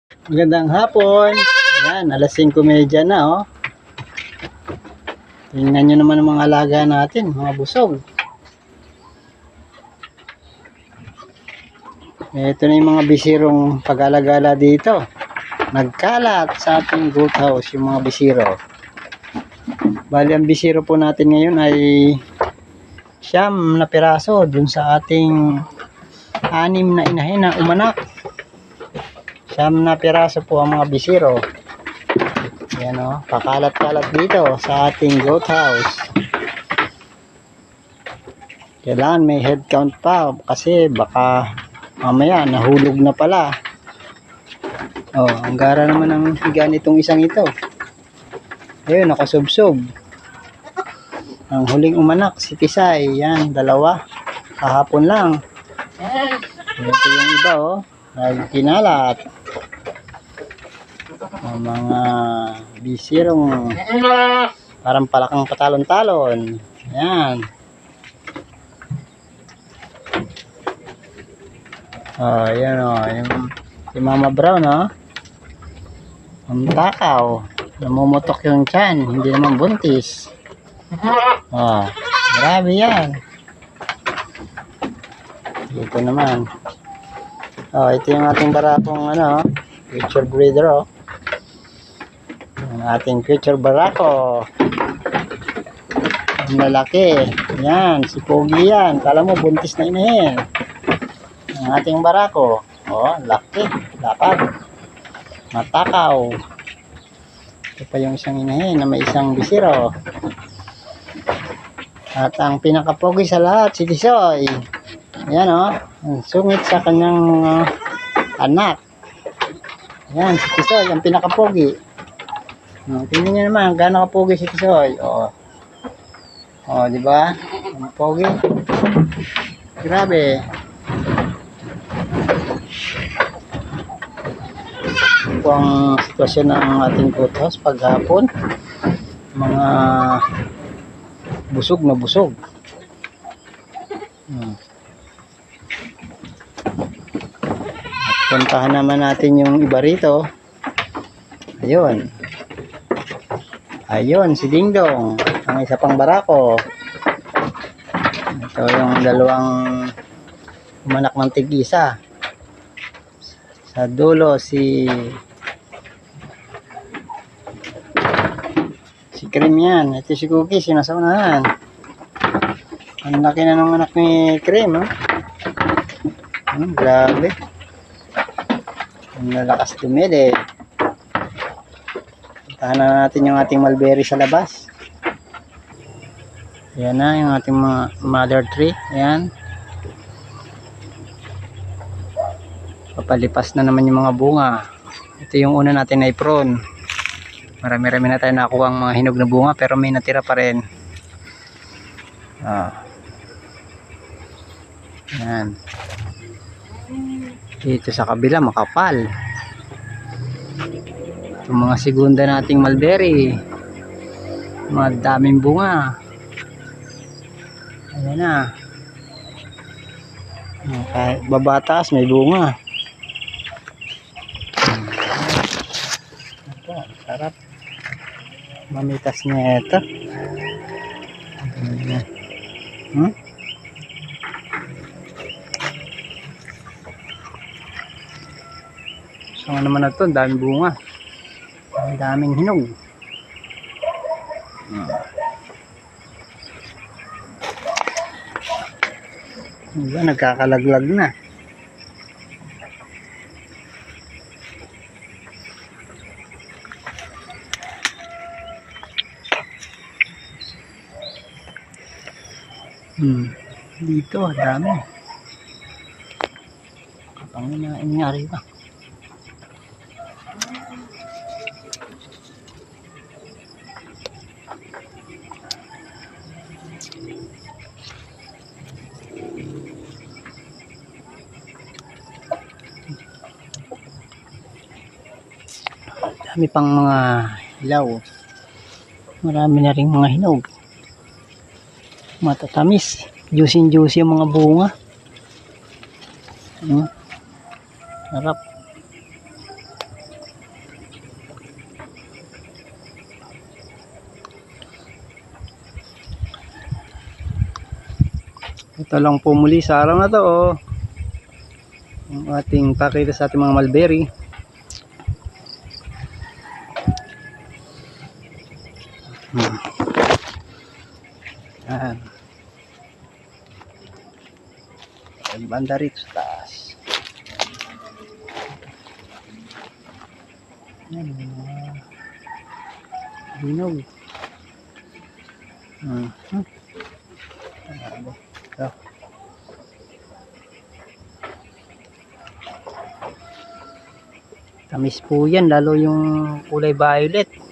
Magandang hapon. Yan, alas 5:30 na oh. Tingnan nyo naman ang mga alaga natin, mga busog. Ito na yung mga bisirong pag-alagala dito. Nagkalat sa ating goat house yung mga bisiro. Bali, ang bisiro po natin ngayon ay 9 na piraso dun sa ating 6 na inahin na umanak. 9 na piraso po ang mga bisiro. Yan o, pakalat-kalat dito sa ating goat house. Kailangan may head count pa kasi baka mamaya nahulog na pala. Oh, ang gara naman ng higa nitong isang ito. Ayun, nakasubsob. Ang huling umanak, si Tisay. Yan, 2. Kahapon lang. Ito yung iba oh, nagkinalat. Ang mga bisirong parang palakang patalon-talon. Yan. Oh, yan oh, yung si Mama Brown oh. Ang takaw, namumutok yung tiyan, hindi naman buntis. Oh, grabe yan. Dito naman. Oh, ito yung ating barakong ano, future breeder oh. Ang ating future barako. Ang lalaki. Yan, si Pogi yan. Kala mo buntis na inahin. Ang ating barako. Oh, laki. Lapad. Matakaw. Ito pa yung isang inahin na may isang bisiro. At ang pinakapogi sa lahat, si Tisoy. Yan oh. Ang sungit sa kanyang anak. Yan, si Tisoy, ang pinakapogi. Tingnan nyo naman, gaano kapogi si Tisoy. Oh. Oh, di ba? Ang pogi. Grabe. Ito ang sitwasyon ng ating goat house paghapon. Mga busog na busog. At puntahan naman natin yung iba rito. Ayun. Ayun, si Dingdong. Ang isa pang barako. Ito yung 2 umanak ng tig-isa. Sa dulo, si Cream yan. Ito si Cookie, sinasaunahan. Ang laki na ng anak ni Cream. Oh. Grabe. Ang lalakas dumili. Puntahan na natin yung ating mulberry sa labas. Ayan na yung ating mga mother tree. Ayan. Papalipas na naman yung mga bunga. Ito yung una natin na ipron. Marami-rami na tayo nakuha ang mga hinog na bunga pero may natira pa rin. Ayan. Dito sa kabila makapal. Yung mga segunda nating mulberry, mga daming bunga. Ayan na. Kahit babataas may bunga. Ito, sarap. Mamitas niya ito. So naman na ito, daming bunga. Ang daming hinog. Diba, nagkakalaglag na. Dito, dami. Kapang nangyari ba? Dami pang mga hilaw. Marami na rin mga hinog. Matatamis. Juicy yung mga bunga. Sarap. Ito lang po muli sa araw na to, oh. Ang ating pakita sa ating mga mulberry. Yan. Ang banda rito sa taas. Yan. Binog. Ito. Tamis po yan, lalo yung kulay violet.